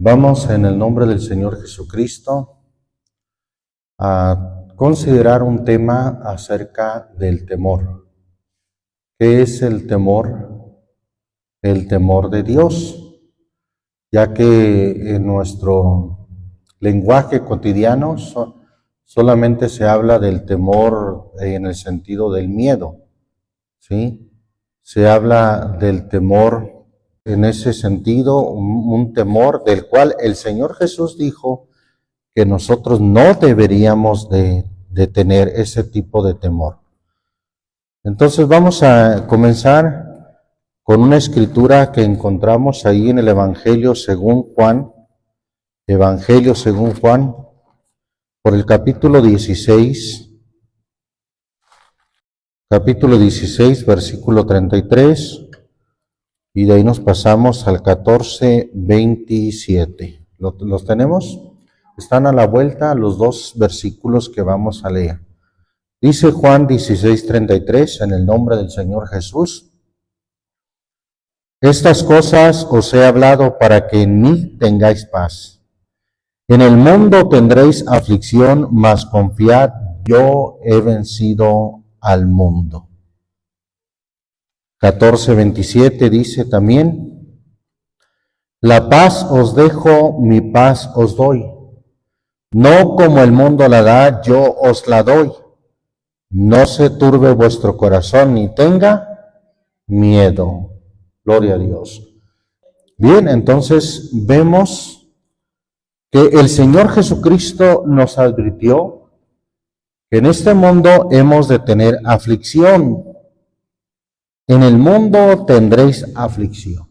Vamos en el nombre del Señor Jesucristo a considerar un tema acerca del temor. ¿Qué es el temor? El temor de Dios, ya que en nuestro lenguaje cotidiano solamente se habla del temor en el sentido del miedo, ¿sí? Se habla del temor en ese sentido, un temor del cual el Señor Jesús dijo que nosotros no deberíamos de tener ese tipo de temor. Entonces vamos a comenzar con una escritura que encontramos ahí en el Evangelio según Juan, por el capítulo 16, versículo 33, y de ahí nos pasamos al 14, 27. ¿Los tenemos? Están a la vuelta los dos versículos que vamos a leer. Dice Juan 16, 33, en el nombre del Señor Jesús: estas cosas os he hablado para que en mí tengáis paz. En el mundo tendréis aflicción, mas confiad, yo he vencido al mundo. 14:27 dice también: la paz os dejo, mi paz os doy. No como el mundo la da, yo os la doy. No se turbe vuestro corazón ni tenga miedo. Gloria a Dios. Bien, entonces vemos que el Señor Jesucristo nos advirtió que en este mundo hemos de tener aflicción. En el mundo tendréis aflicción.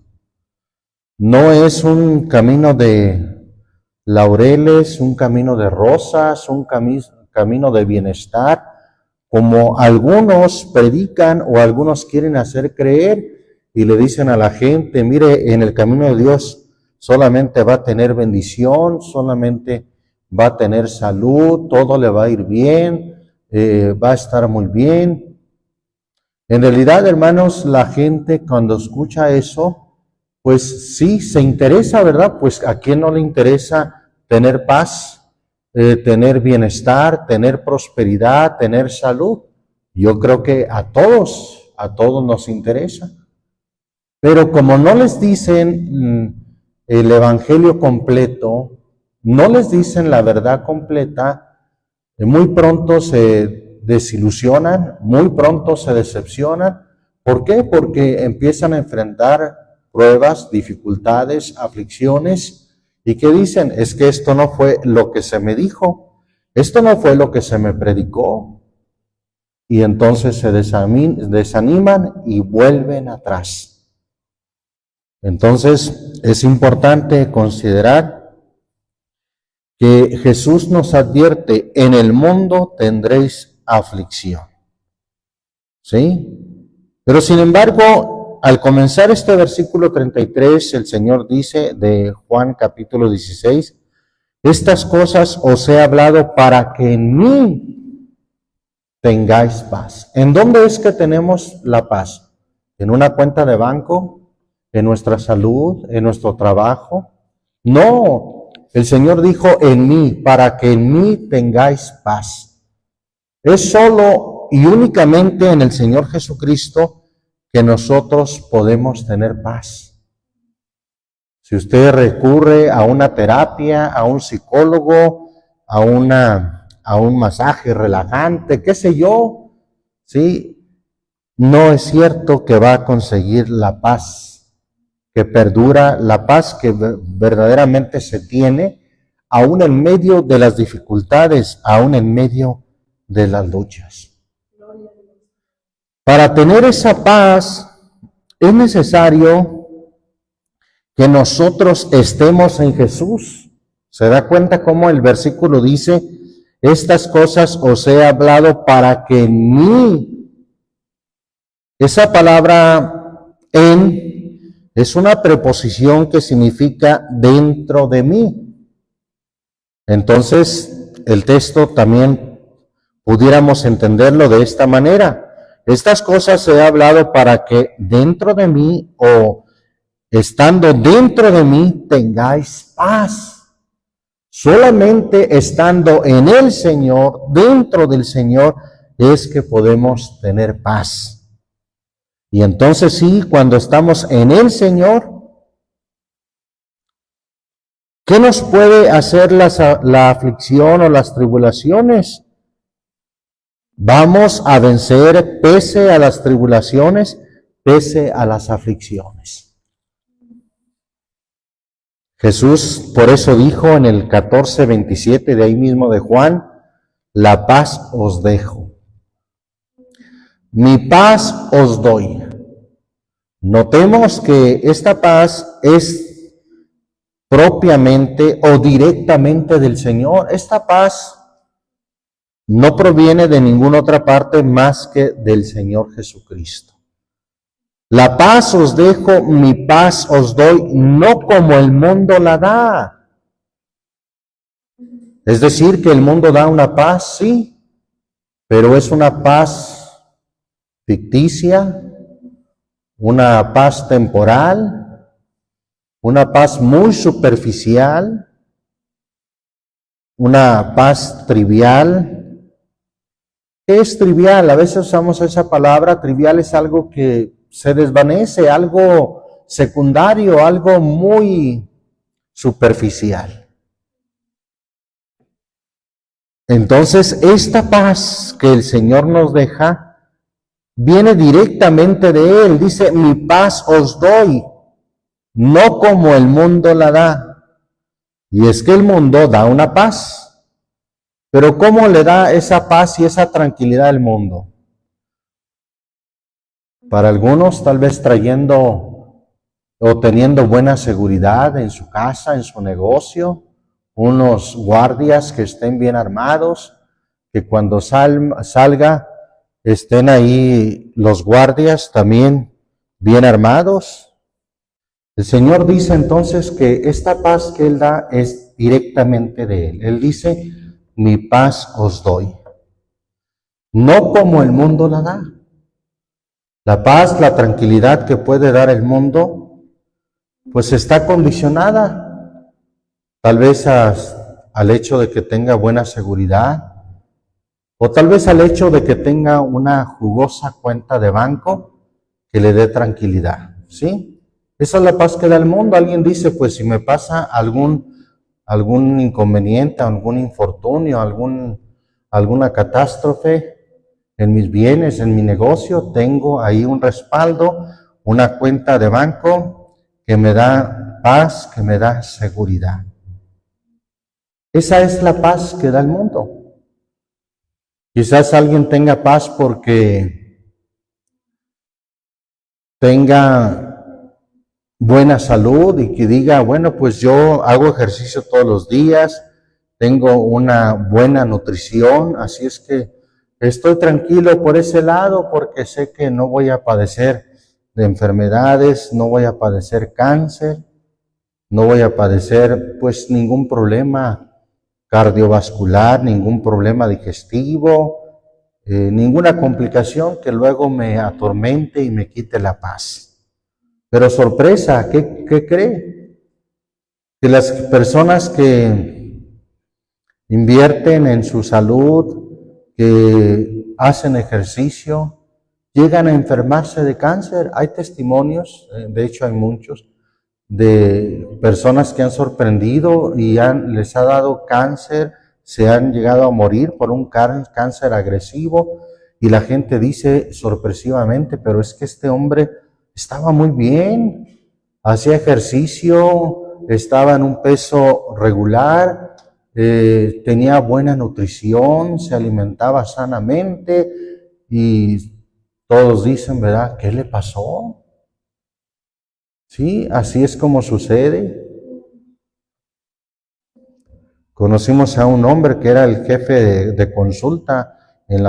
No es un camino de laureles, un camino de rosas, un camino de bienestar, como algunos predican o algunos quieren hacer creer y le dicen a la gente: mire, en el camino de Dios solamente va a tener bendición, solamente va a tener salud, todo le va a ir bien, va a estar muy bien. En realidad, hermanos, la gente cuando escucha eso, pues sí, se interesa, ¿verdad? Pues ¿a quién no le interesa tener paz, tener bienestar, tener prosperidad, tener salud? Yo creo que a todos nos interesa. Pero como no les dicen el evangelio completo, no les dicen la verdad completa, muy pronto se desilusionan, muy pronto se decepcionan. ¿Por qué? Porque empiezan a enfrentar pruebas, dificultades, aflicciones, y ¿qué dicen? Es que esto no fue lo que se me dijo, esto no fue lo que se me predicó, y entonces se desaniman y vuelven atrás. Entonces es importante considerar que Jesús nos advierte: en el mundo tendréis aflicción. ¿Sí? Pero sin embargo, al comenzar este versículo 33, el Señor dice de Juan capítulo 16, estas cosas os he hablado para que en mí tengáis paz. ¿En dónde es que tenemos la paz? ¿En una cuenta de banco? ¿En nuestra salud? ¿En nuestro trabajo? No. El Señor dijo: en mí, para que en mí tengáis paz. Es solo y únicamente en el Señor Jesucristo que nosotros podemos tener paz. Si usted recurre a una terapia, a un psicólogo, a un masaje relajante, qué sé yo, ¿sí? No es cierto que va a conseguir la paz que perdura, la paz que verdaderamente se tiene, aún en medio de las dificultades, aún en medio de las luchas. Para tener esa paz es necesario que nosotros estemos en Jesús. ¿Se da cuenta cómo el versículo dice: estas cosas os he hablado para que en mí? Esa palabra en es una preposición que significa dentro de mí. Entonces, el texto también pudiéramos entenderlo de esta manera: estas cosas he hablado para que dentro de mí o estando dentro de mí, tengáis paz. Solamente estando en el Señor, dentro del Señor, es que podemos tener paz. Y entonces sí, cuando estamos en el Señor, ¿qué nos puede hacer la aflicción o las tribulaciones? Vamos a vencer pese a las tribulaciones, pese a las aflicciones. Jesús por eso dijo en el 14:27 de ahí mismo de Juan, la paz os dejo, mi paz os doy. Notemos que esta paz es propiamente o directamente del Señor. Esta paz no proviene de ninguna otra parte más que del Señor Jesucristo. La paz os dejo, mi paz os doy, no como el mundo la da. Es decir, que el mundo da una paz, sí, pero es una paz ficticia, una paz temporal, una paz muy superficial, una paz trivial. ¿Qué es trivial? A veces usamos esa palabra. Trivial es algo que se desvanece, algo secundario, algo muy superficial. Entonces, esta paz que el Señor nos deja viene directamente de Él. Dice, mi paz os doy, no como el mundo la da. Y es que el mundo da una paz. Pero ¿cómo le da esa paz y esa tranquilidad al mundo? Para algunos, tal vez trayendo o teniendo buena seguridad en su casa, en su negocio, unos guardias que estén bien armados, que cuando salga estén ahí los guardias también bien armados. El Señor dice entonces que esta paz que Él da es directamente de Él. Él dice, mi paz os doy, no como el mundo la da. La paz, la tranquilidad que puede dar el mundo, pues está condicionada tal vez al hecho de que tenga buena seguridad, o tal vez al hecho de que tenga una jugosa cuenta de banco que le dé tranquilidad, ¿sí? Esa es la paz que da el mundo. Alguien dice, pues si me pasa algún inconveniente, algún infortunio, alguna catástrofe en mis bienes, en mi negocio, tengo ahí un respaldo, una cuenta de banco que me da paz, que me da seguridad. Esa es la paz que da el mundo. Quizás alguien tenga paz porque tenga buena salud y que diga, bueno, pues yo hago ejercicio todos los días, tengo una buena nutrición, así es que estoy tranquilo por ese lado porque sé que no voy a padecer de enfermedades, no voy a padecer cáncer, no voy a padecer pues ningún problema cardiovascular, ningún problema digestivo, ninguna complicación que luego me atormente y me quite la paz. Pero sorpresa, ¿qué cree? Que las personas que invierten en su salud, que hacen ejercicio, llegan a enfermarse de cáncer. Hay testimonios, de hecho hay muchos, de personas que han sorprendido y les ha dado cáncer, se han llegado a morir por un cáncer agresivo, y la gente dice sorpresivamente, pero es que este hombre estaba muy bien, hacía ejercicio, estaba en un peso regular, tenía buena nutrición, se alimentaba sanamente, y todos dicen, ¿verdad? ¿Qué le pasó? Sí, así es como sucede. Conocimos a un hombre que era el jefe de consulta en el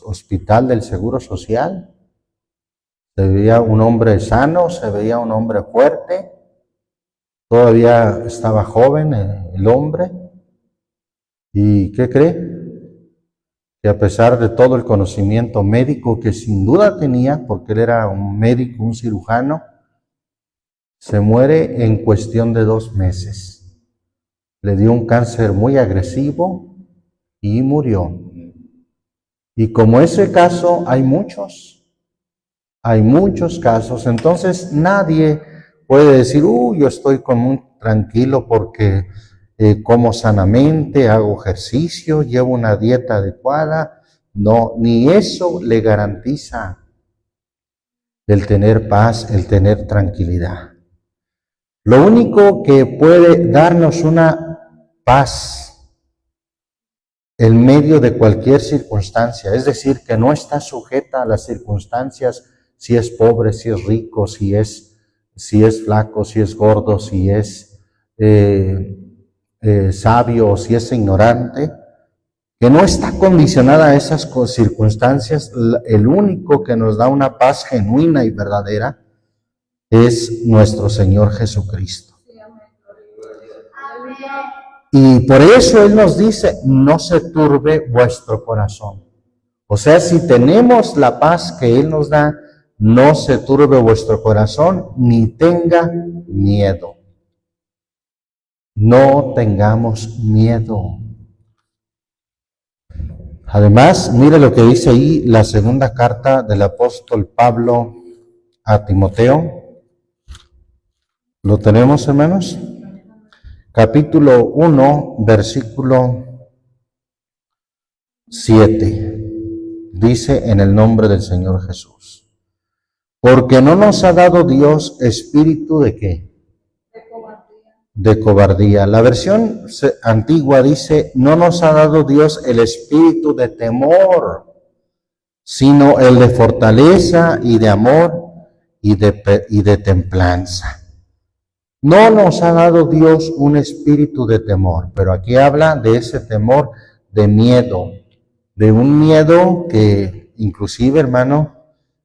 hospital del Seguro Social. Se veía un hombre sano, se veía un hombre fuerte, todavía estaba joven el hombre. ¿Y qué cree? Que a pesar de todo el conocimiento médico que sin duda tenía, porque él era un médico, un cirujano, Se muere en cuestión de 2 meses. Le dio un cáncer muy agresivo y murió. Y como ese caso hay muchos casos. Entonces nadie puede decir, yo estoy muy tranquilo porque como sanamente, hago ejercicio, llevo una dieta adecuada. No, ni eso le garantiza el tener paz, el tener tranquilidad. Lo único que puede darnos una paz en medio de cualquier circunstancia, es decir, que no está sujeta a las circunstancias, si es pobre, si es rico, si es flaco, si es gordo, si es sabio o si es ignorante, que no está condicionada a esas circunstancias. El único que nos da una paz genuina y verdadera es nuestro Señor Jesucristo. Y por eso Él nos dice, no se turbe vuestro corazón. O sea, si tenemos la paz que Él nos da, no se turbe vuestro corazón, ni tenga miedo. No tengamos miedo. Además, mire lo que dice ahí la segunda carta del apóstol Pablo a Timoteo. ¿Lo tenemos, hermanos? Capítulo 1, versículo 7. Dice en el nombre del Señor Jesús. Porque no nos ha dado Dios espíritu de ¿qué? De cobardía. La versión antigua dice, no nos ha dado Dios el espíritu de temor, sino el de fortaleza y de amor y de templanza. No nos ha dado Dios un espíritu de temor, pero aquí habla de ese temor de miedo, de un miedo que inclusive, hermano,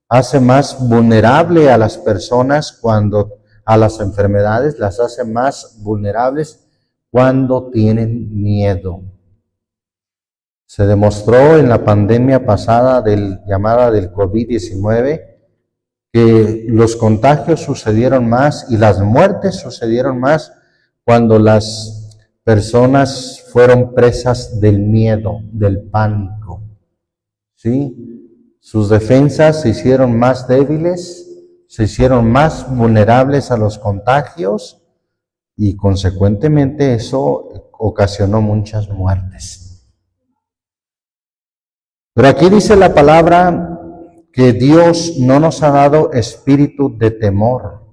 hace más vulnerable a las personas a las enfermedades, las hace más vulnerables cuando tienen miedo. Se demostró en la pandemia pasada llamada del COVID-19 que los contagios sucedieron más y las muertes sucedieron más cuando las personas fueron presas del miedo, del pánico. ¿Sí? Sus defensas se hicieron más débiles, se hicieron más vulnerables a los contagios y consecuentemente eso ocasionó muchas muertes. Pero aquí dice la palabra que Dios no nos ha dado espíritu de temor.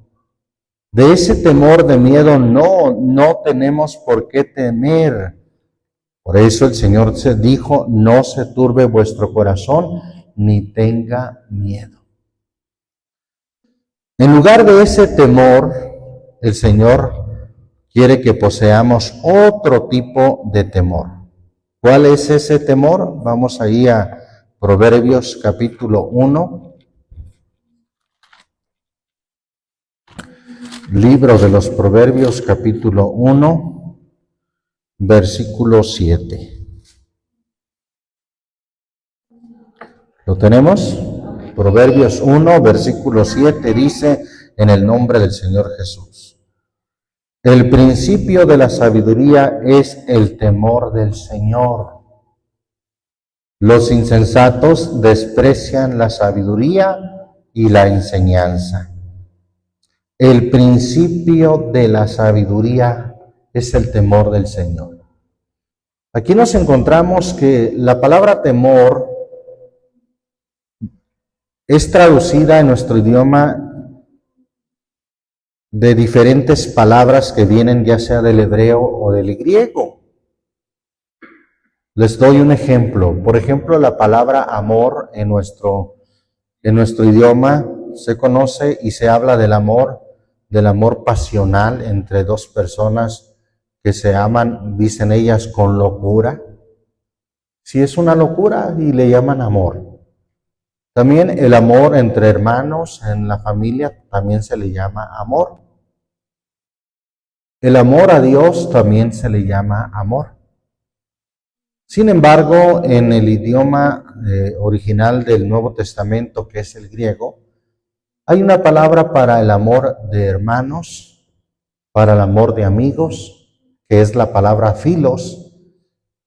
De ese temor, de miedo, no tenemos por qué temer. Por eso el Señor se dijo, no se turbe vuestro corazón, ni tenga miedo. En lugar de ese temor, el Señor quiere que poseamos otro tipo de temor. ¿Cuál es ese temor? Vamos ahí a Proverbios capítulo 1. Libro de los Proverbios capítulo 1, versículo 7. ¿Lo tenemos? Proverbios 1, versículo 7 dice en el nombre del Señor Jesús. El principio de la sabiduría es el temor del Señor. Los insensatos desprecian la sabiduría y la enseñanza. El principio de la sabiduría es el temor del Señor. Aquí nos encontramos que la palabra temor es traducida en nuestro idioma de diferentes palabras que vienen ya sea del hebreo o del griego. Les doy un ejemplo. Por ejemplo, la palabra amor en nuestro idioma se conoce y se habla del amor pasional entre dos personas que se aman, dicen ellas, con locura. Si es una locura y le llaman amor. También el amor entre hermanos en la familia también se le llama amor. El amor a Dios también se le llama amor. Sin embargo, en el idioma original del Nuevo Testamento, que es el griego, Hay una palabra para el amor de hermanos, para el amor de amigos, que es la palabra filos,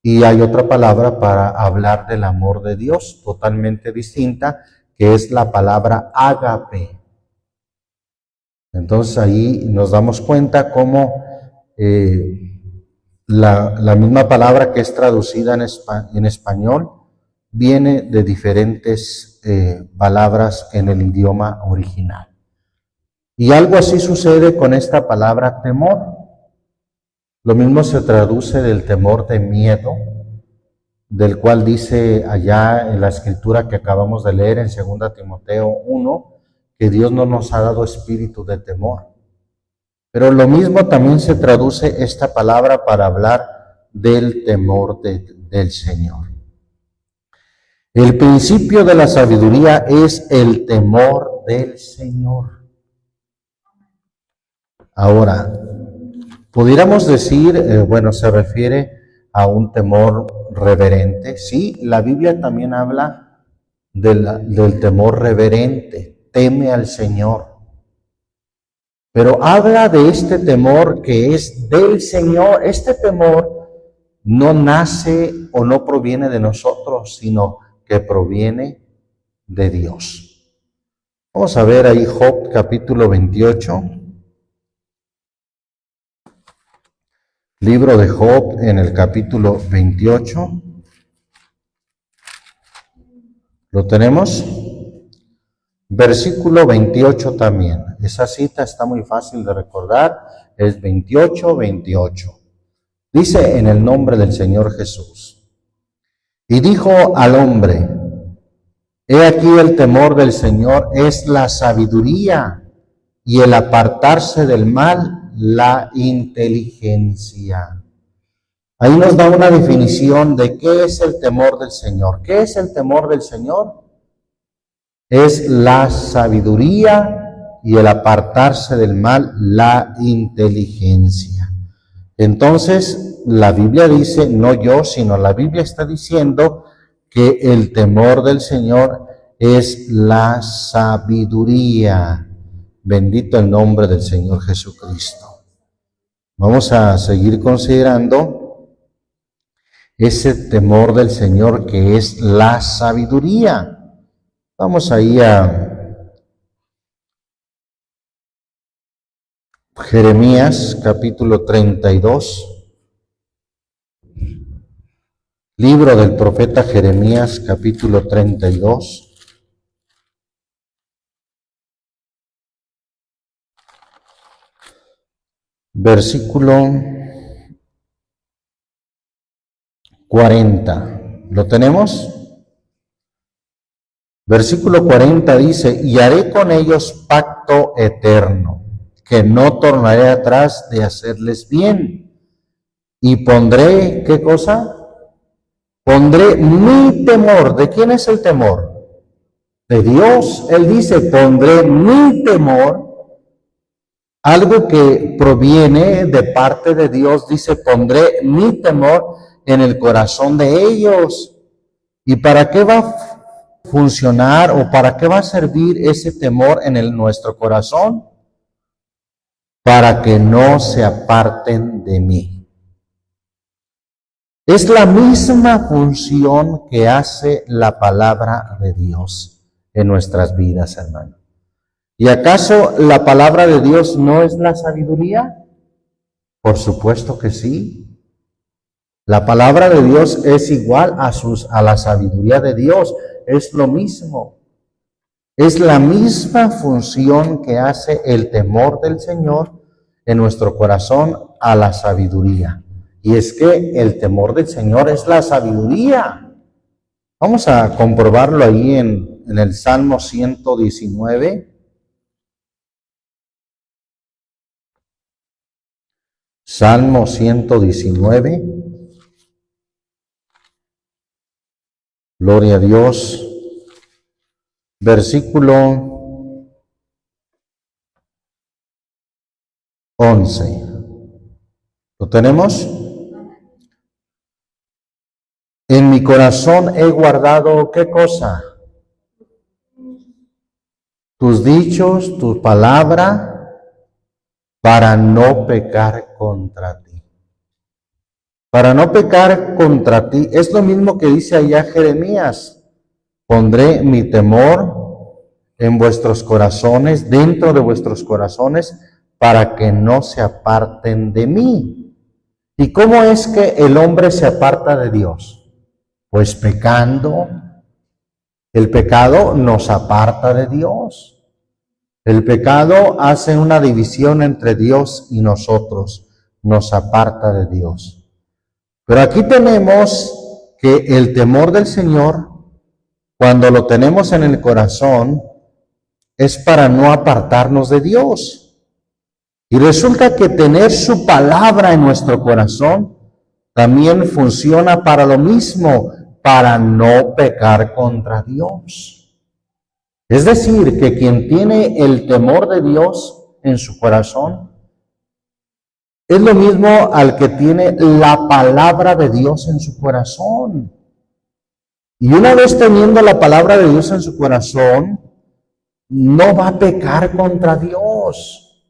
y hay otra palabra para hablar del amor de Dios, totalmente distinta, que es la palabra ágape. Entonces ahí nos damos cuenta cómo la misma palabra que es traducida en español viene de diferentes palabras en el idioma original. Y algo así sucede con esta palabra temor. Lo mismo se traduce del temor de miedo, del cual dice allá en la escritura que acabamos de leer en 2 Timoteo 1, que Dios no nos ha dado espíritu de temor. Pero lo mismo también se traduce esta palabra para hablar del temor del Señor. El principio de la sabiduría es el temor del Señor. Ahora, pudiéramos decir, se refiere a un temor reverente. Sí, la Biblia también habla del temor reverente, teme al Señor. Pero habla de este temor que es del Señor. Este temor no nace o no proviene de nosotros, sino que proviene de Dios. Vamos a ver ahí Job capítulo 28. Libro de Job en el capítulo 28. ¿Lo tenemos? Versículo 28 también. Esa cita está muy fácil de recordar. Es 28, 28. Dice en el nombre del Señor Jesús. Y dijo al hombre, he aquí el temor del Señor es la sabiduría y el apartarse del mal, la inteligencia. Ahí nos da una definición de qué es el temor del Señor. ¿Qué es el temor del Señor? Es la sabiduría y el apartarse del mal, la inteligencia. Entonces, la Biblia dice, no yo, sino la Biblia está diciendo que el temor del Señor es la sabiduría. Bendito el nombre del Señor Jesucristo. Vamos a seguir considerando ese temor del Señor que es la sabiduría. Vamos ahí a Jeremías capítulo 32. Libro del profeta Jeremías capítulo 32. Versículo 40. ¿Lo tenemos? Versículo 40 dice, y haré con ellos pacto eterno, que no tornaré atrás de hacerles bien. Y pondré, ¿qué cosa? Pondré mi temor. ¿De quién es el temor? De Dios. Él dice, pondré mi temor. Algo que proviene de parte de Dios, dice, pondré mi temor en el corazón de ellos. ¿Y para qué va a funcionar o para qué va a servir ese temor en nuestro corazón? Para que no se aparten de mí. Es la misma función que hace la palabra de Dios en nuestras vidas, hermano. ¿Y acaso la palabra de Dios no es la sabiduría? Por supuesto que sí. La palabra de Dios es igual a la sabiduría de Dios. Es lo mismo. Es la misma función que hace el temor del Señor en nuestro corazón a la sabiduría. Y es que el temor del Señor es la sabiduría. Vamos a comprobarlo ahí en el Salmo 119. Salmo 119. Gloria a Dios. Versículo 11. ¿Lo tenemos? En mi corazón he guardado, ¿qué cosa? tus dichos, tu palabra, para no pecar contra ti. Para no pecar contra ti. Es lo mismo que dice allá Jeremías. Pondré mi temor en vuestros corazones, dentro de vuestros corazones, para que no se aparten de mí. ¿Y cómo es que el hombre se aparta de Dios? Pues pecando. El pecado nos aparta de Dios. El pecado hace una división entre Dios y nosotros, nos aparta de Dios. Pero aquí tenemos que el temor del Señor, cuando lo tenemos en el corazón, es para no apartarnos de Dios. Y resulta que tener su palabra en nuestro corazón también funciona para lo mismo, para no pecar contra Dios. Es decir, que quien tiene el temor de Dios en su corazón es lo mismo al que tiene la palabra de Dios en su corazón. Y una vez teniendo la palabra de Dios en su corazón, no va a pecar contra Dios.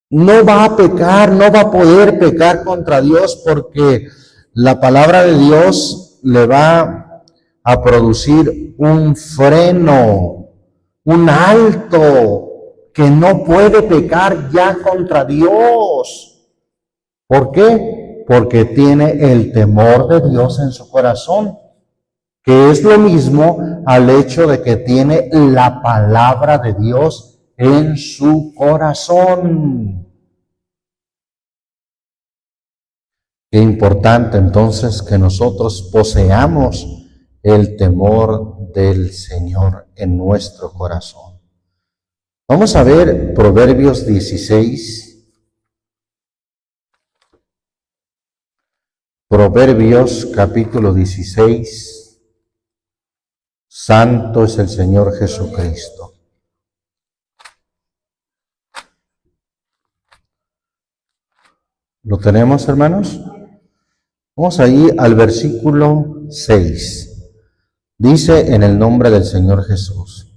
No va a pecar, no va a poder pecar contra Dios, porque la palabra de Dios le va a producir un freno, un alto, que no puede pecar ya contra Dios. ¿Por qué? Porque tiene el temor de Dios en su corazón, que es lo mismo al hecho de que tiene la palabra de Dios en su corazón. Qué importante entonces que nosotros poseamos el temor del Señor en nuestro corazón. Vamos a ver Proverbios 16. Proverbios capítulo 16. Santo es el Señor Jesucristo. ¿Lo tenemos, hermanos? Vamos ahí al versículo 6. Dice en el nombre del Señor Jesús: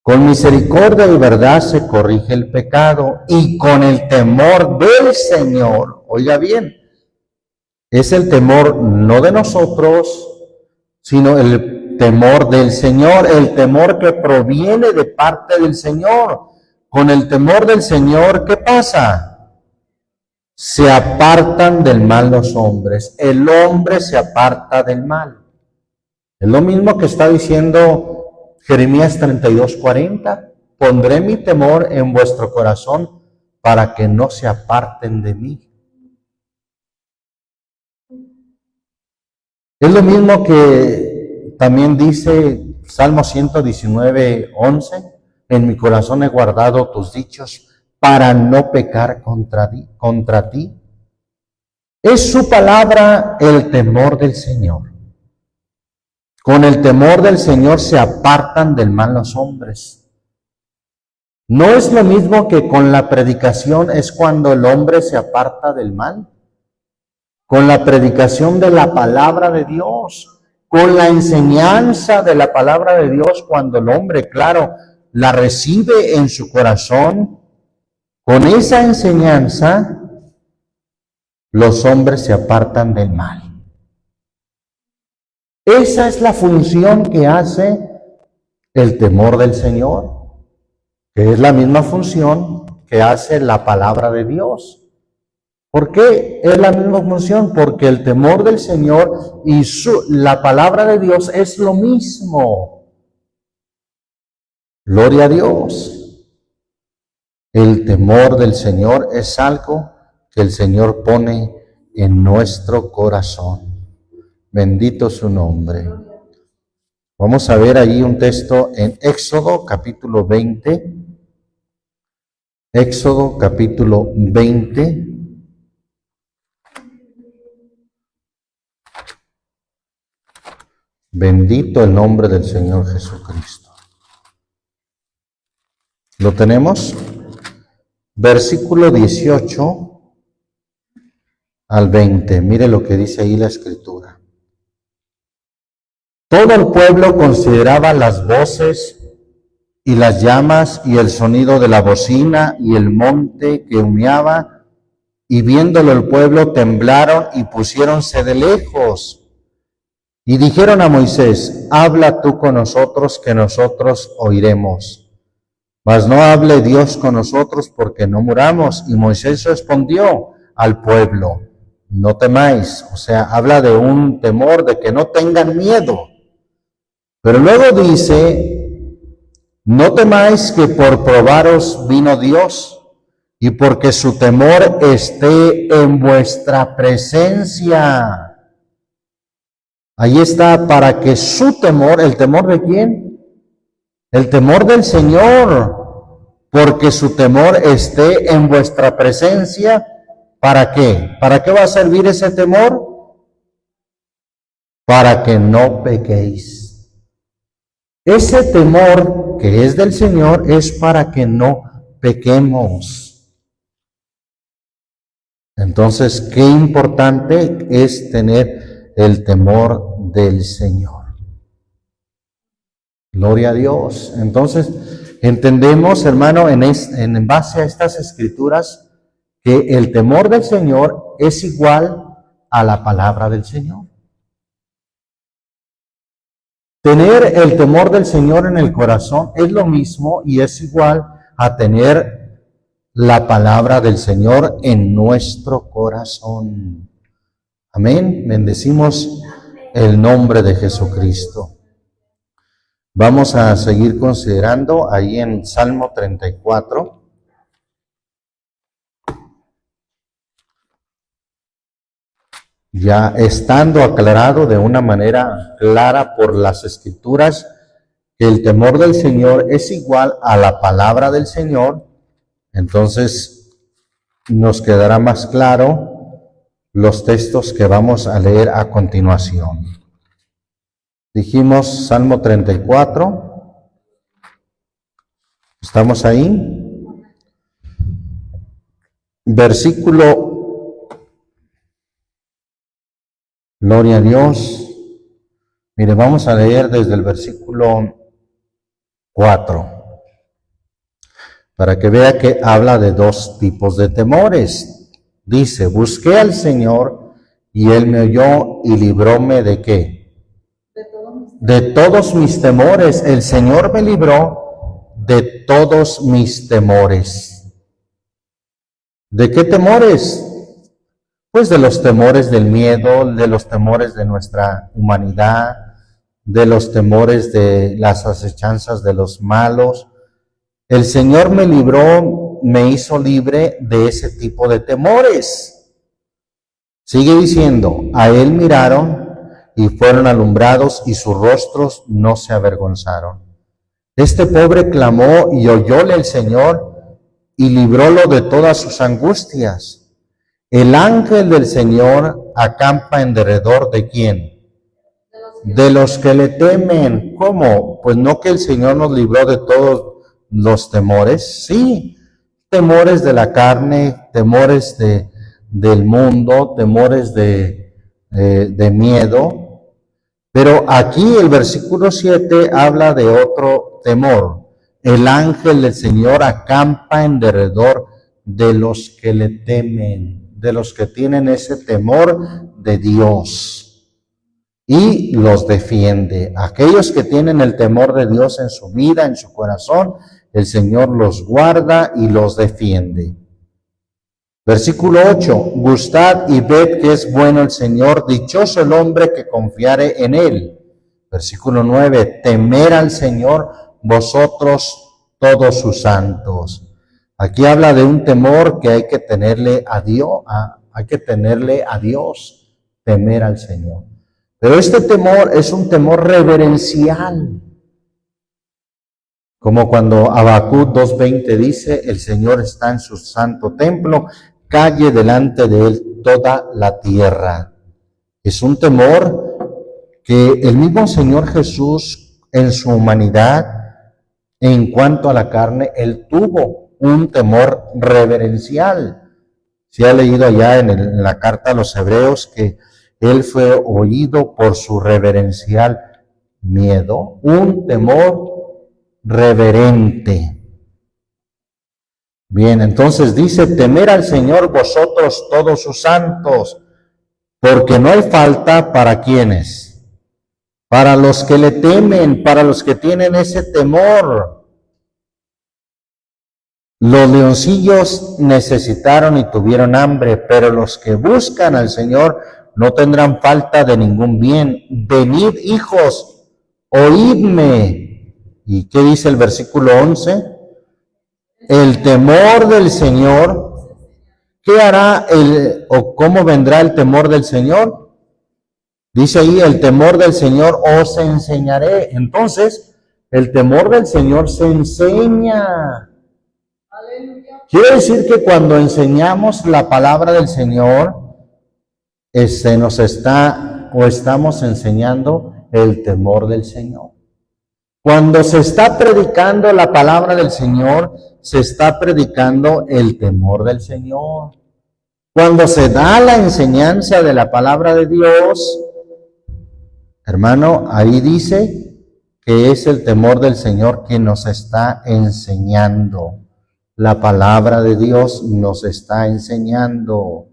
con misericordia y verdad se corrige el pecado, y con el temor del Señor, oiga bien, es el temor no de nosotros, sino el temor del Señor, el temor que proviene de parte del Señor. Con el temor del Señor, ¿qué pasa? Se apartan del mal los hombres. El hombre se aparta del mal. Es lo mismo que está diciendo Jeremías 32:40. Pondré mi temor en vuestro corazón para que no se aparten de mí. Es lo mismo que también dice Salmo 119:11. En mi corazón he guardado tus dichos para no pecar contra ti. Es su palabra el temor del Señor. Con el temor del Señor se apartan del mal los hombres. No es lo mismo que con la predicación es cuando el hombre se aparta del mal. Con la predicación de la palabra de Dios, con la enseñanza de la palabra de Dios, cuando el hombre, claro, la recibe en su corazón, con esa enseñanza, los hombres se apartan del mal. Esa es la función que hace el temor del Señor, que es la misma función que hace la palabra de Dios. ¿Por qué es la misma función? Porque el temor del Señor y la palabra de Dios es lo mismo. Gloria a Dios. El temor del Señor es algo que el Señor pone en nuestro corazón. Bendito su nombre. Vamos a ver ahí un texto en Éxodo capítulo 20. Éxodo capítulo 20. Bendito el nombre del Señor Jesucristo. ¿Lo tenemos? Versículo 18 al 20. Mire lo que dice ahí la Escritura. Todo el pueblo consideraba las voces y las llamas y el sonido de la bocina y el monte que humeaba, y viéndolo el pueblo temblaron y pusiéronse de lejos. Y dijeron a Moisés, habla tú con nosotros, que nosotros oiremos. Mas no hable Dios con nosotros, porque no muramos. Y Moisés respondió al pueblo, no temáis. O sea, habla de un temor, de que no tengan miedo. Pero luego dice, no temáis, que por probaros vino Dios, y porque su temor esté en vuestra presencia. Ahí está, para que su temor, ¿el temor de quién? El temor del Señor, porque su temor esté en vuestra presencia. ¿Para qué? ¿Para qué va a servir ese temor? Para que no pequéis. Ese temor que es del Señor es para que no pequemos. Entonces, qué importante es tener el temor del Señor. Gloria a Dios. Entonces, entendemos, hermano, en base a estas escrituras, que el temor del Señor es igual a la palabra del Señor. Tener el temor del Señor en el corazón es lo mismo y es igual a tener la palabra del Señor en nuestro corazón. Amén. Bendecimos el nombre de Jesucristo. Vamos a seguir considerando ahí en Salmo 34. Ya estando aclarado de una manera clara por las Escrituras que el temor del Señor es igual a la palabra del Señor, entonces nos quedará más claro los textos que vamos a leer a continuación. Dijimos Salmo 34. ¿Estamos ahí? Versículo, gloria a Dios. Mire, vamos a leer desde el versículo 4. Para que vea que habla de dos tipos de temores. Dice, busqué al Señor y Él me oyó y libróme ¿de qué? De todos mis temores. El Señor me libró de todos mis temores. ¿De qué temores? Pues de los temores del miedo, de los temores de nuestra humanidad, de los temores de las acechanzas de los malos. El Señor me libró, me hizo libre de ese tipo de temores. Sigue diciendo, a Él miraron y fueron alumbrados y sus rostros no se avergonzaron. Este pobre clamó y oyóle el Señor y librólo de todas sus angustias. El ángel del Señor acampa en derredor ¿de quién? De los que le temen. ¿Cómo? Pues no que el Señor nos libró de todos los temores, sí, temores de la carne, temores del mundo, temores de miedo, pero aquí el versículo 7 habla de otro temor. El ángel del Señor acampa en derredor de los que le temen, de los que tienen ese temor de Dios. Y los defiende. Aquellos que tienen el temor de Dios en su vida, en su corazón, el Señor los guarda y los defiende. Versículo 8. Gustad y ved que es bueno el Señor, dichoso el hombre que confiare en Él. Versículo 9. Temer al Señor vosotros todos sus santos. Aquí habla de un temor que hay que tenerle a Dios, temer al Señor. Pero este temor es un temor reverencial. Como cuando Habacuc 2:20 dice, el Señor está en su santo templo, calle delante de Él toda la tierra. Es un temor que el mismo Señor Jesús en su humanidad, en cuanto a la carne, Él tuvo un temor reverencial. Se ha leído allá en la carta a los Hebreos que Él fue oído por su reverencial miedo, un temor reverente. Bien, entonces dice, temer al Señor vosotros todos sus santos, porque no hay falta para quienes, para los que le temen, para los que tienen ese temor. Los leoncillos necesitaron y tuvieron hambre, pero los que buscan al Señor no tendrán falta de ningún bien. Venid, hijos, oídme. ¿Y qué dice el versículo 11? El temor del Señor, ¿qué hará o cómo vendrá el temor del Señor? Dice ahí, el temor del Señor os enseñaré. Entonces, el temor del Señor se enseña. Quiere decir que cuando enseñamos la palabra del Señor, estamos enseñando el temor del Señor. Cuando se está predicando la palabra del Señor, se está predicando el temor del Señor. Cuando se da la enseñanza de la palabra de Dios, hermano, ahí dice que es el temor del Señor que nos está enseñando. La palabra de Dios nos está enseñando.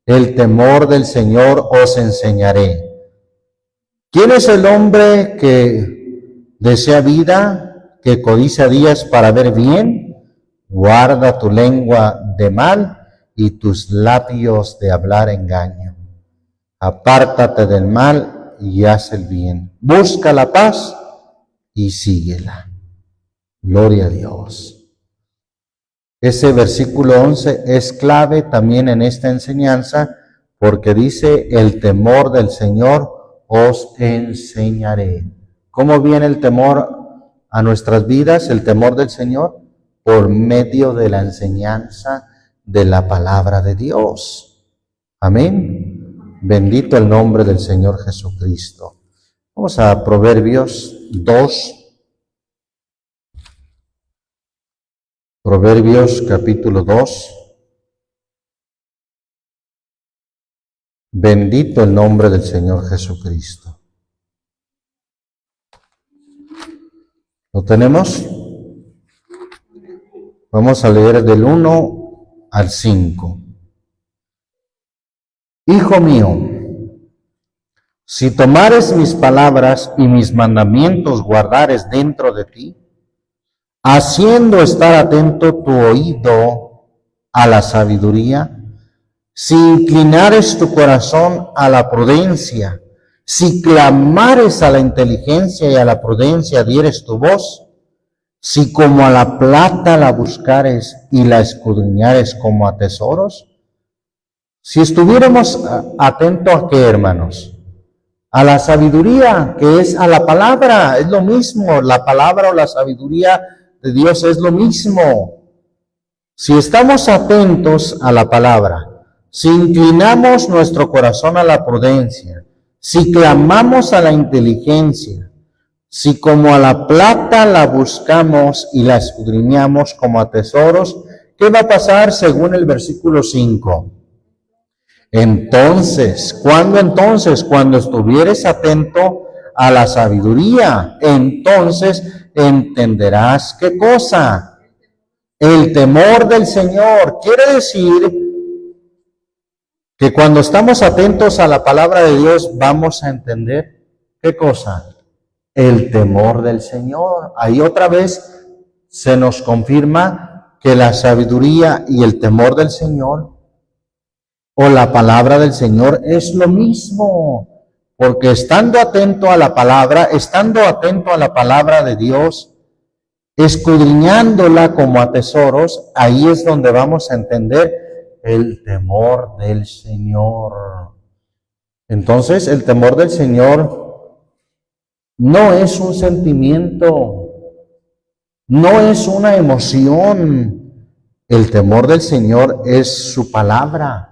El temor del Señor os enseñaré. ¿Quién es el hombre que desea vida, que codicia días para ver bien? Guarda tu lengua de mal y tus labios de hablar engaño. Apártate del mal y haz el bien. Busca la paz y síguela. Gloria a Dios. Ese versículo 11 es clave también en esta enseñanza porque dice, el temor del Señor os enseñaré. ¿Cómo viene el temor a nuestras vidas, el temor del Señor? Por medio de la enseñanza de la palabra de Dios. Amén. Bendito el nombre del Señor Jesucristo. Vamos a Proverbios 2. Proverbios capítulo 2. Bendito el nombre del Señor Jesucristo. ¿Lo tenemos? Vamos a leer del 1 al 5. Hijo mío, si tomares mis palabras y mis mandamientos guardares dentro de ti, haciendo estar atento tu oído a la sabiduría, si inclinares tu corazón a la prudencia, si clamares a la inteligencia y a la prudencia dieres tu voz, si como a la plata la buscares y la escudriñares como a tesoros, si estuviéramos atentos a qué, hermanos, a la sabiduría, que es a la palabra, es lo mismo, la palabra o la sabiduría de Dios es lo mismo. Si estamos atentos a la palabra, si inclinamos nuestro corazón a la prudencia, si clamamos a la inteligencia, si como a la plata la buscamos y la escudriñamos como a tesoros, ¿qué va a pasar según el versículo 5? Entonces, ¿cuándo entonces? Cuando estuvieres atento a la sabiduría, entonces entenderás ¿qué cosa? El temor del Señor. Quiere decir que cuando estamos atentos a la palabra de Dios vamos a entender ¿qué cosa? El temor del Señor. Ahí otra vez se nos confirma que la sabiduría y el temor del Señor o la palabra del Señor es lo mismo, porque estando atento a la palabra de Dios, escudriñándola como a tesoros, ahí es donde vamos a entender el temor del Señor. Entonces, el temor del Señor no es un sentimiento, no es una emoción. El temor del Señor es su palabra.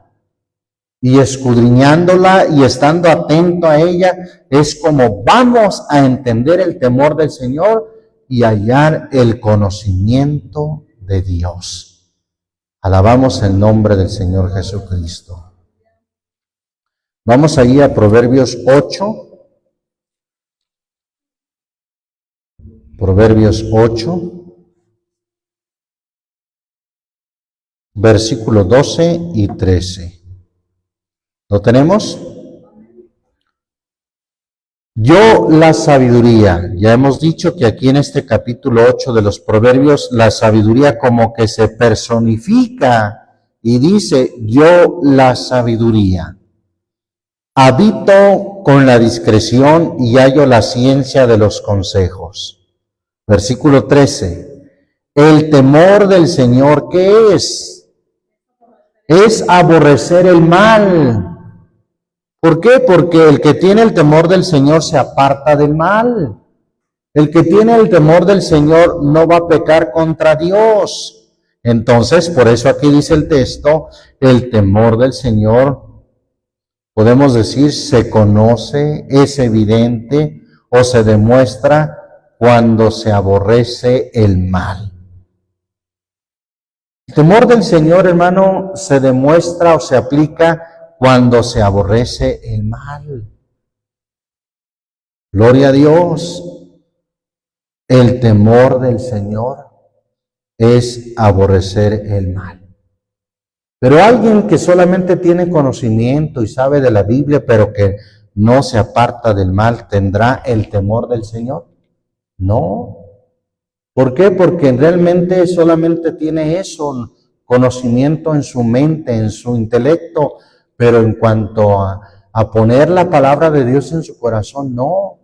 Y escudriñándola y estando atento a ella, es como vamos a entender el temor del Señor y hallar el conocimiento de Dios. Alabamos el nombre del Señor Jesucristo. Vamos allí a Proverbios 8. Proverbios 8, versículos 12 y 13. ¿Lo tenemos? Yo la sabiduría, ya hemos dicho que aquí en este capítulo 8 de los Proverbios, la sabiduría como que se personifica y dice, yo la sabiduría. Habito con la discreción y hallo la ciencia de los consejos. Versículo 13. El temor del Señor, ¿qué es? Es aborrecer el mal. ¿Por qué? Porque el que tiene el temor del Señor se aparta del mal. El que tiene el temor del Señor no va a pecar contra Dios. Entonces, por eso aquí dice el texto, el temor del Señor, podemos decir, se conoce, es evidente o se demuestra cuando se aborrece el mal. El temor del Señor, hermano, se demuestra o se aplica cuando se aborrece el mal. Gloria a Dios. El temor del Señor es aborrecer el mal. Pero alguien que solamente tiene conocimiento y sabe de la Biblia, pero que no se aparta del mal, ¿tendrá el temor del Señor? No. ¿Por qué? Porque realmente solamente tiene eso, conocimiento en su mente, en su intelecto, pero en cuanto a poner la palabra de Dios en su corazón, no.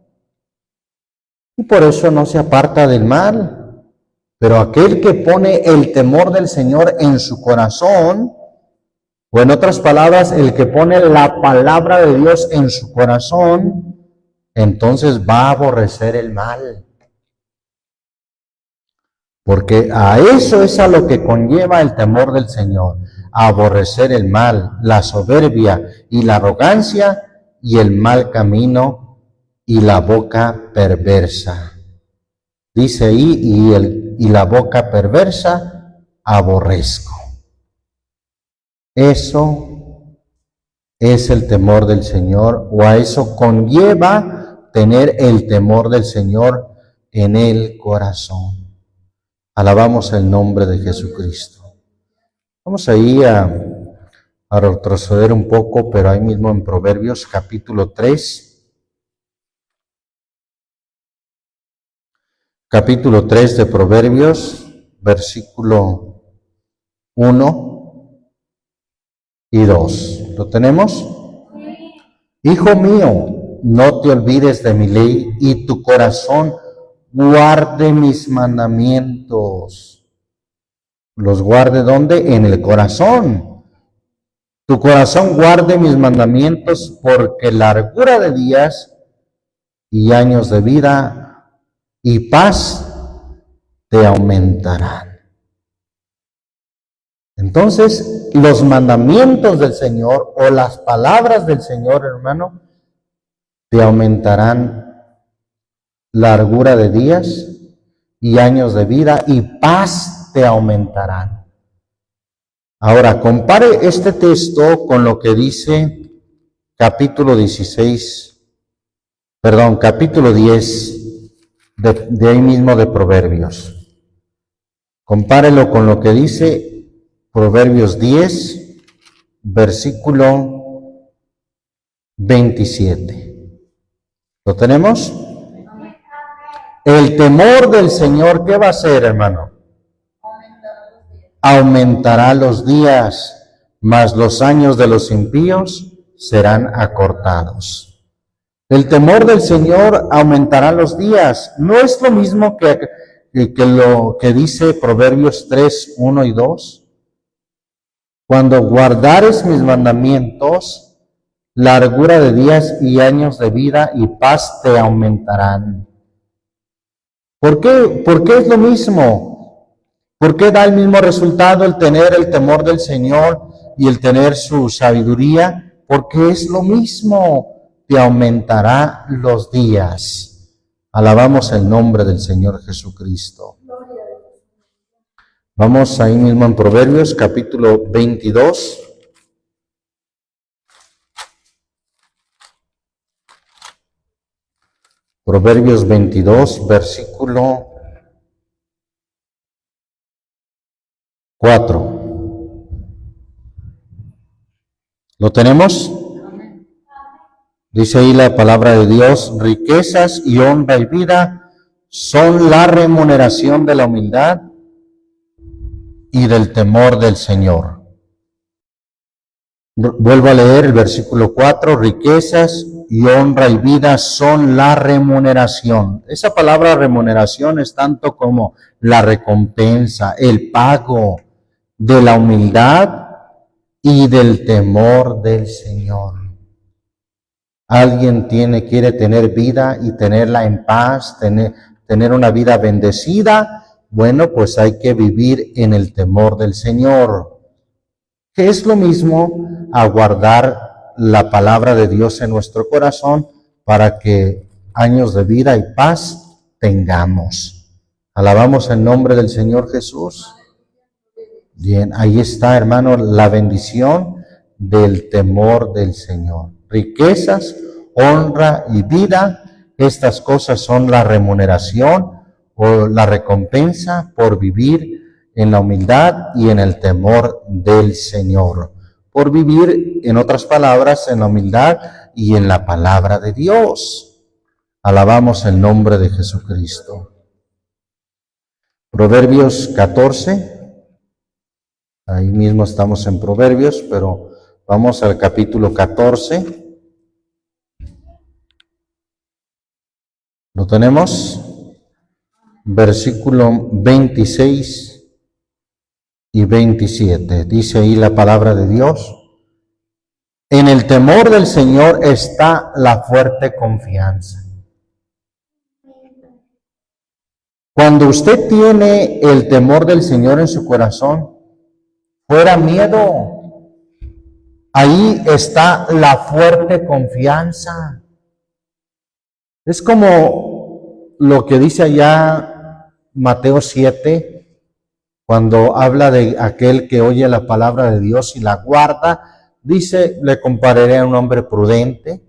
Y por eso no se aparta del mal. Pero aquel que pone el temor del Señor en su corazón, o en otras palabras, el que pone la palabra de Dios en su corazón, entonces va a aborrecer el mal. Porque a eso es a lo que conlleva el temor del Señor, a aborrecer el mal, la soberbia y la arrogancia y el mal camino y la boca perversa. Dice ahí, y la boca perversa aborrezco. Eso es el temor del Señor, o a eso conlleva tener el temor del Señor en el corazón. Alabamos el nombre de Jesucristo. Vamos ahí a retroceder un poco, pero ahí mismo en Proverbios capítulo 3. Capítulo 3 de Proverbios, versículo 1 y 2. ¿Lo tenemos? Hijo mío, no te olvides de mi ley y tu corazón guarde mis mandamientos. ¿Los guarde dónde? En el corazón. Tu corazón guarde mis mandamientos, porque largura de días y años de vida y paz te aumentarán. Entonces, los mandamientos del Señor o las palabras del Señor, hermano, te aumentarán largura de días y años de vida y paz te aumentarán. Ahora, compare este texto con lo que dice capítulo 10 de ahí mismo de Proverbios. Compárelo con lo que dice Proverbios 10, versículo 27. ¿Lo tenemos? El temor del Señor, ¿qué va a hacer, hermano? Aumentará los días, mas los años de los impíos serán acortados. El temor del Señor aumentará los días. No es lo mismo que lo que dice Proverbios 3, 1 y 2. Cuando guardares mis mandamientos, largura de días y años de vida y paz te aumentarán. ¿Por qué? ¿Por qué es lo mismo? ¿Por qué da el mismo resultado el tener el temor del Señor y el tener su sabiduría? Porque es lo mismo. Te aumentará los días. Alabamos el nombre del Señor Jesucristo. Vamos ahí mismo en Proverbios, capítulo 22. Proverbios 22, versículo 4. ¿Lo tenemos? Dice ahí la palabra de Dios: riquezas y honra y vida son la remuneración de la humildad y del temor del Señor. Vuelvo a leer el versículo 4, riquezas y honra y vida son la remuneración. Esa palabra remuneración es tanto como la recompensa, el pago de la humildad y del temor del Señor. Alguien quiere tener vida y tenerla en paz, tener una vida bendecida. Bueno, pues hay que vivir en el temor del Señor, que es lo mismo a guardar la palabra de Dios en nuestro corazón para que años de vida y paz tengamos. Alabamos el nombre del Señor Jesús. Bien, ahí está, hermano, la bendición del temor del Señor. Riquezas, honra y vida, estas cosas son la remuneración o la recompensa por vivir en la humildad y en el temor del Señor. Por vivir, en otras palabras, en la humildad y en la palabra de Dios. Alabamos el nombre de Jesucristo. Proverbios 14. Ahí mismo estamos en Proverbios, pero vamos al capítulo 14. ¿Lo tenemos? Versículo 26 y 27. Dice ahí la palabra de Dios: en el temor del Señor está la fuerte confianza. Cuando usted tiene el temor del Señor en su corazón, fuera miedo, ahí está la fuerte confianza. Es como lo que dice allá Mateo 7, cuando habla de aquel que oye la palabra de Dios y la guarda. Dice: le compararé a un hombre prudente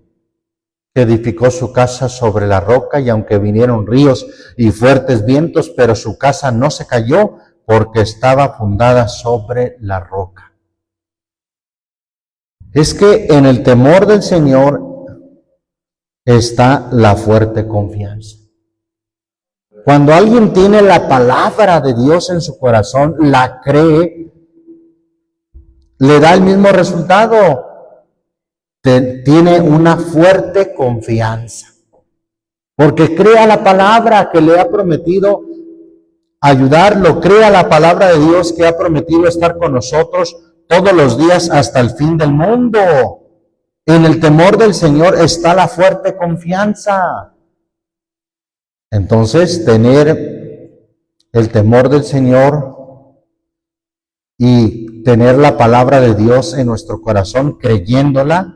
que edificó su casa sobre la roca, y aunque vinieron ríos y fuertes vientos, pero su casa no se cayó, porque estaba fundada sobre la roca. Es que en el temor del Señor está la fuerte confianza. Cuando alguien tiene la palabra de Dios en su corazón, la cree, le da el mismo resultado. Tiene una fuerte confianza, porque crea la palabra que le ha prometido ayudarlo, crea la palabra de Dios que ha prometido estar con nosotros todos los días hasta el fin del mundo. En el temor del Señor está la fuerte confianza. Entonces, tener el temor del Señor y tener la palabra de Dios en nuestro corazón, creyéndola,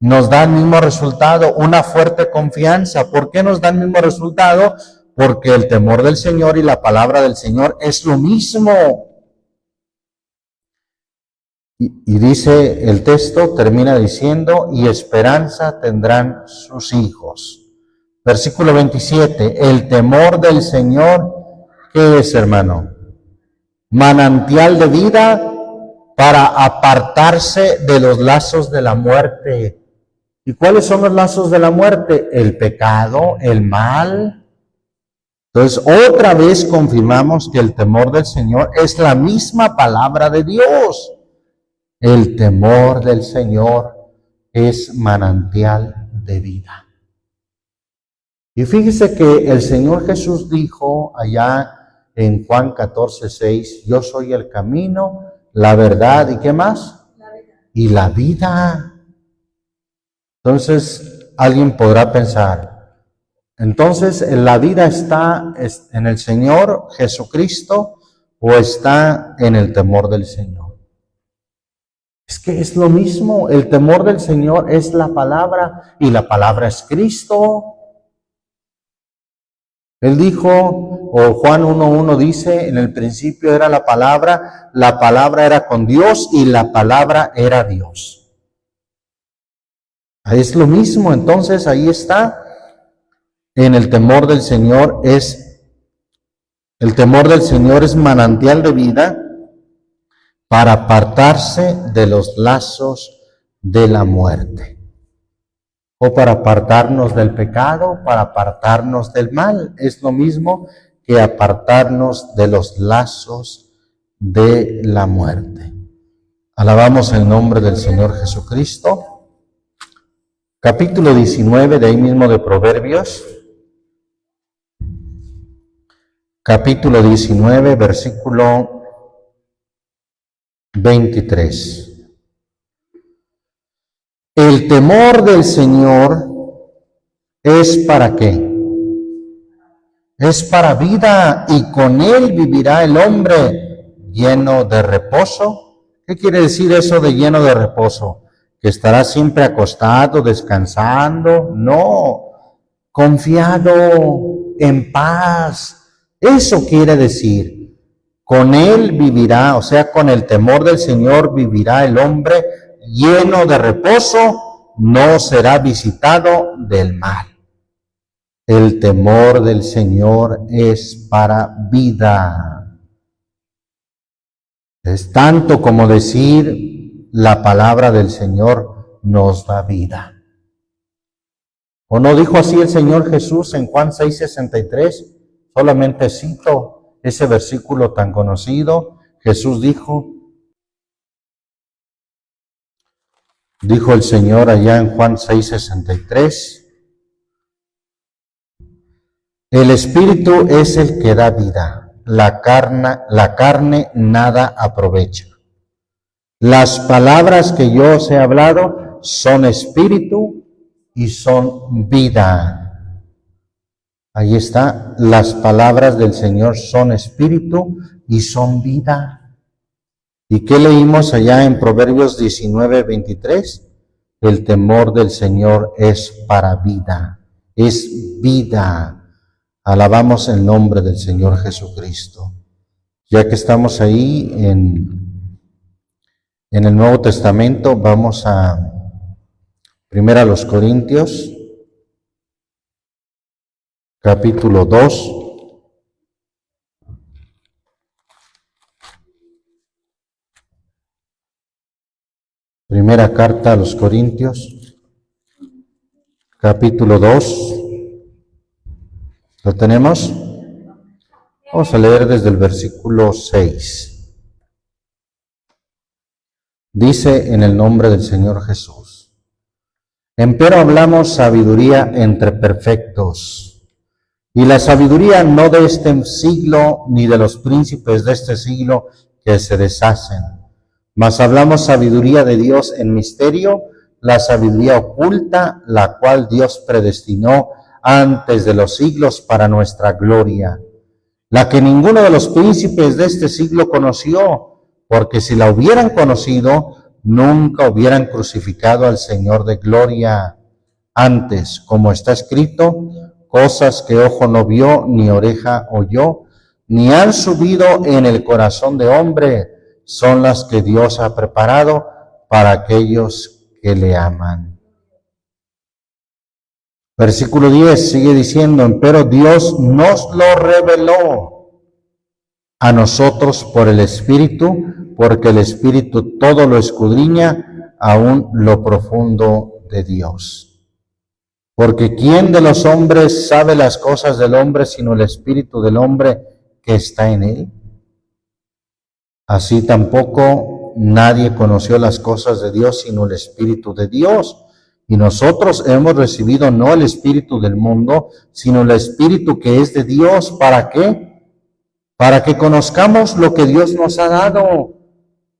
nos da el mismo resultado, una fuerte confianza. ¿Por qué nos da el mismo resultado? Porque el temor del Señor y la palabra del Señor es lo mismo. Y dice el texto, termina diciendo: y esperanza tendrán sus hijos. Versículo 27, el temor del Señor, ¿qué es, hermano? Manantial de vida para apartarse de los lazos de la muerte. ¿Y cuáles son los lazos de la muerte? El pecado, el mal. Entonces, otra vez confirmamos que el temor del Señor es la misma palabra de Dios. El temor del Señor es manantial de vida. Y fíjese que el Señor Jesús dijo allá en Juan 14:6, yo soy el camino, la verdad, ¿y qué más? Y la vida. Entonces, alguien podrá pensar, entonces, ¿la vida está en el Señor Jesucristo o está en el temor del Señor? Es que es lo mismo, el temor del Señor es la palabra y la palabra es Cristo. Él dijo, o Juan 1:1 dice, en el principio era la palabra era con Dios y la palabra era Dios. Es lo mismo, entonces ahí está. En el temor del Señor es El temor del Señor es manantial de vida para apartarse de los lazos de la muerte. O para apartarnos del pecado, para apartarnos del mal. Es lo mismo que apartarnos de los lazos de la muerte. Alabamos el nombre del Señor Jesucristo. Capítulo 19 de ahí mismo de Proverbios. Capítulo 19, versículo 23. El temor del Señor es ¿para qué? Es para vida, y con él vivirá el hombre lleno de reposo. ¿Qué quiere decir eso de lleno de reposo? ¿Que estará siempre acostado, descansando? No, confiado, en paz. Eso quiere decir. Con él vivirá, o sea, con el temor del Señor vivirá el hombre lleno de reposo, no será visitado del mal. El temor del Señor es para vida. Es tanto como decir la palabra del Señor nos da vida. ¿O no dijo así el Señor Jesús en Juan 6:63? Solamente cito ese versículo tan conocido. Jesús dijo el Señor allá en Juan 6:63, el Espíritu es el que da vida, la carne nada aprovecha. Las palabras que yo os he hablado son espíritu y son vida. Ahí está, las palabras del Señor son espíritu y son vida. ¿Y qué leímos allá en Proverbios 19:23? El temor del Señor es para vida, es vida. Alabamos el nombre del Señor Jesucristo. Ya que estamos ahí en el Nuevo Testamento, vamos a primero a los Corintios, capítulo 2. Primera carta a los Corintios, capítulo 2. ¿Lo tenemos? Vamos a leer desde el versículo 6. Dice en el nombre del Señor Jesús: Empero hablamos sabiduría entre perfectos, y la sabiduría no de este siglo, ni de los príncipes de este siglo que se deshacen, mas hablamos sabiduría de Dios en misterio, la sabiduría oculta, la cual Dios predestinó antes de los siglos para nuestra gloria, la que ninguno de los príncipes de este siglo conoció, porque si la hubieran conocido, nunca hubieran crucificado al Señor de gloria. Antes, como está escrito, cosas que ojo no vio, ni oreja oyó, ni han subido en el corazón de hombre, son las que Dios ha preparado para aquellos que le aman. Versículo 10 sigue diciendo: Empero Dios nos lo reveló a nosotros por el Espíritu, porque el Espíritu todo lo escudriña, aún lo profundo de Dios. Porque ¿quién de los hombres sabe las cosas del hombre, sino el Espíritu del hombre que está en él? Así tampoco nadie conoció las cosas de Dios, sino el Espíritu de Dios. Y nosotros hemos recibido no el espíritu del mundo, sino el Espíritu que es de Dios. ¿Para qué? Para que conozcamos lo que Dios nos ha dado,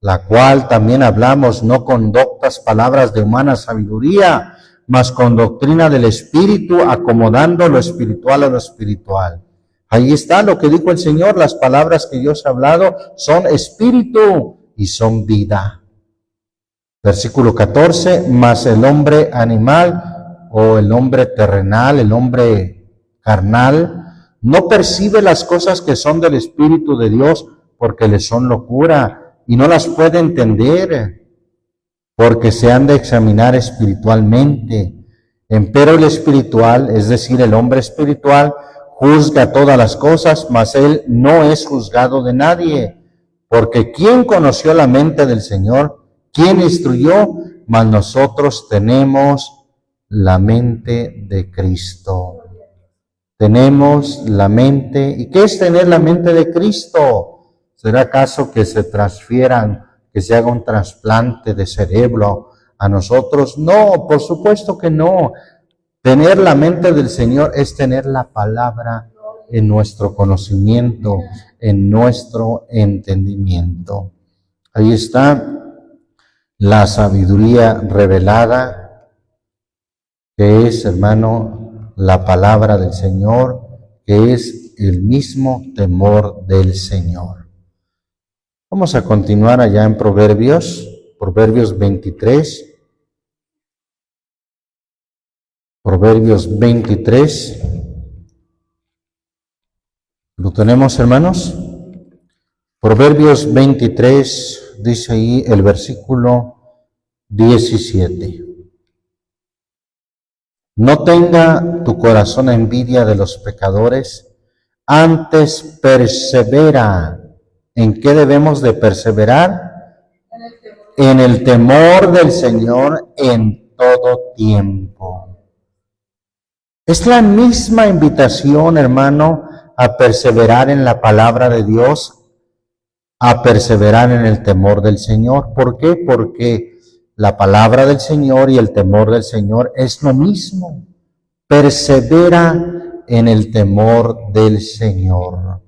la cual también hablamos, no con doctas palabras de humana sabiduría, mas con doctrina del Espíritu, acomodando lo espiritual a lo espiritual. Ahí está lo que dijo el Señor: las palabras que Dios ha hablado son espíritu y son vida. Versículo 14, mas el hombre animal o el hombre terrenal, el hombre carnal, no percibe las cosas que son del Espíritu de Dios, porque le son locura y no las puede entender, porque se han de examinar espiritualmente. Empero el espiritual, es decir, el hombre espiritual, juzga todas las cosas, mas él no es juzgado de nadie. Porque ¿quién conoció la mente del Señor? ¿Quién instruyó? Mas nosotros tenemos la mente de Cristo. Tenemos la mente. ¿Y qué es tener la mente de Cristo? ¿Será acaso que se transfieran, que se haga un trasplante de cerebro a nosotros? No, por supuesto que no. Tener la mente del Señor es tener la palabra en nuestro conocimiento, en nuestro entendimiento. Ahí está la sabiduría revelada, que es, hermano, la palabra del Señor, que es el mismo temor del Señor. Vamos a continuar allá en Proverbios 23. Proverbios 23. ¿Lo tenemos, hermanos? Proverbios 23, dice ahí el versículo 17. No tenga tu corazón envidia de los pecadores, antes persevera. ¿En qué debemos de perseverar? En el temor del Señor en todo tiempo. Es la misma invitación, hermano, a perseverar en la palabra de Dios, a perseverar en el temor del Señor. ¿Por qué? Porque la palabra del Señor y el temor del Señor es lo mismo. Persevera en el temor del Señor.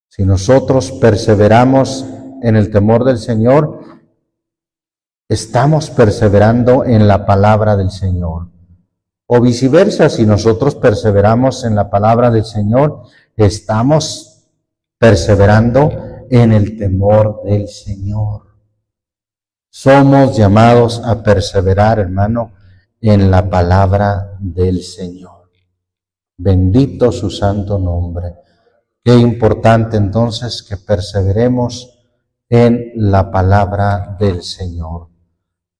Si nosotros perseveramos en el temor del Señor, estamos perseverando en la palabra del Señor. O viceversa, si nosotros perseveramos en la palabra del Señor, estamos perseverando en el temor del Señor. Somos llamados a perseverar, hermano, en la palabra del Señor. Bendito su santo nombre. Qué importante entonces que perseveremos en la palabra del Señor,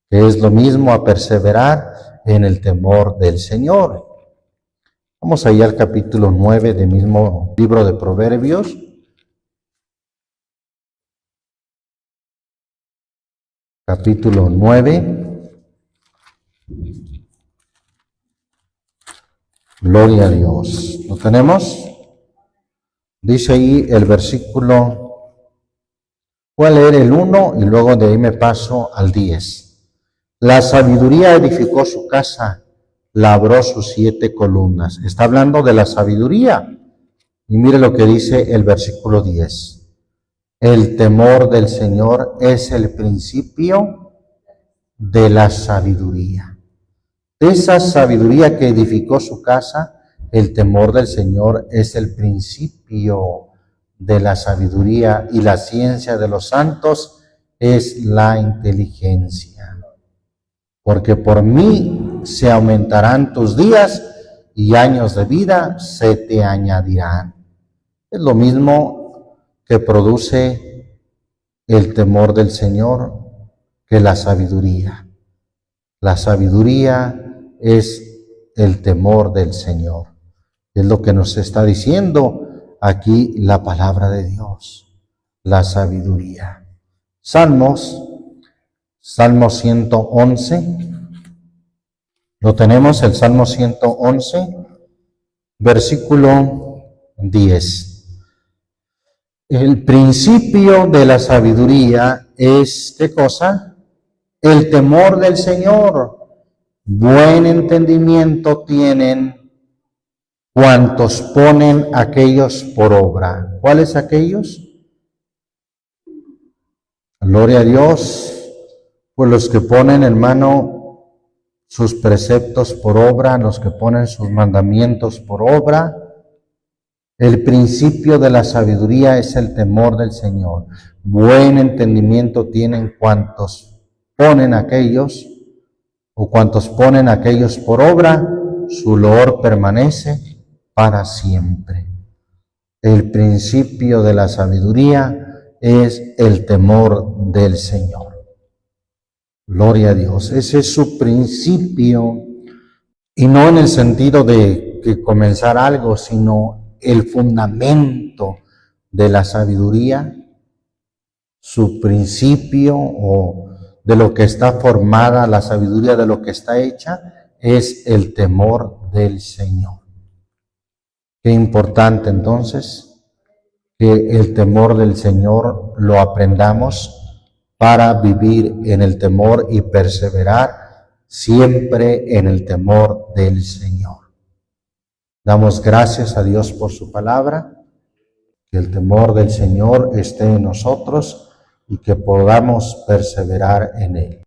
que es lo mismo a perseverar en el temor del Señor. Vamos allá al capítulo 9 del mismo libro de Proverbios. Capítulo 9. Gloria a Dios. ¿Lo tenemos? Dice ahí el versículo, voy a leer el 1 y luego de ahí me paso al 10. La sabiduría edificó su casa, labró sus 7 columnas. Está hablando de la sabiduría. Y mire lo que dice el versículo 10. El temor del Señor es el principio de la sabiduría. Esa sabiduría que edificó su casa, el temor del Señor es el principio de la sabiduría, y la ciencia de los santos es la inteligencia. Porque por mí se aumentarán tus días y años de vida se te añadirán. Es lo mismo que produce el temor del Señor que la sabiduría. La sabiduría es el temor del Señor. Es lo que nos está diciendo aquí la palabra de Dios, la sabiduría. Salmo 111. Lo tenemos, el Salmo 111, versículo 10. El principio de la sabiduría es, ¿qué cosa? El temor del Señor. Buen entendimiento tienen cuantos ponen aquellos por obra. ¿Cuáles aquellos? Gloria a Dios, pues los que ponen, hermano, sus preceptos por obra, los que ponen sus mandamientos por obra. El principio de la sabiduría es el temor del Señor. Buen entendimiento tienen cuantos ponen aquellos, o cuantos ponen aquellos por obra, su loor permanece para siempre. El principio de la sabiduría es el temor del Señor. Gloria a Dios. Ese es su principio, y no en el sentido de que comenzar algo, sino el fundamento de la sabiduría, su principio o de lo que está formada la sabiduría, de lo que está hecha, es el temor del Señor. Qué importante entonces que el temor del Señor lo aprendamos para vivir en el temor y perseverar siempre en el temor del Señor. Damos gracias a Dios por su palabra, que el temor del Señor esté en nosotros y que podamos perseverar en él.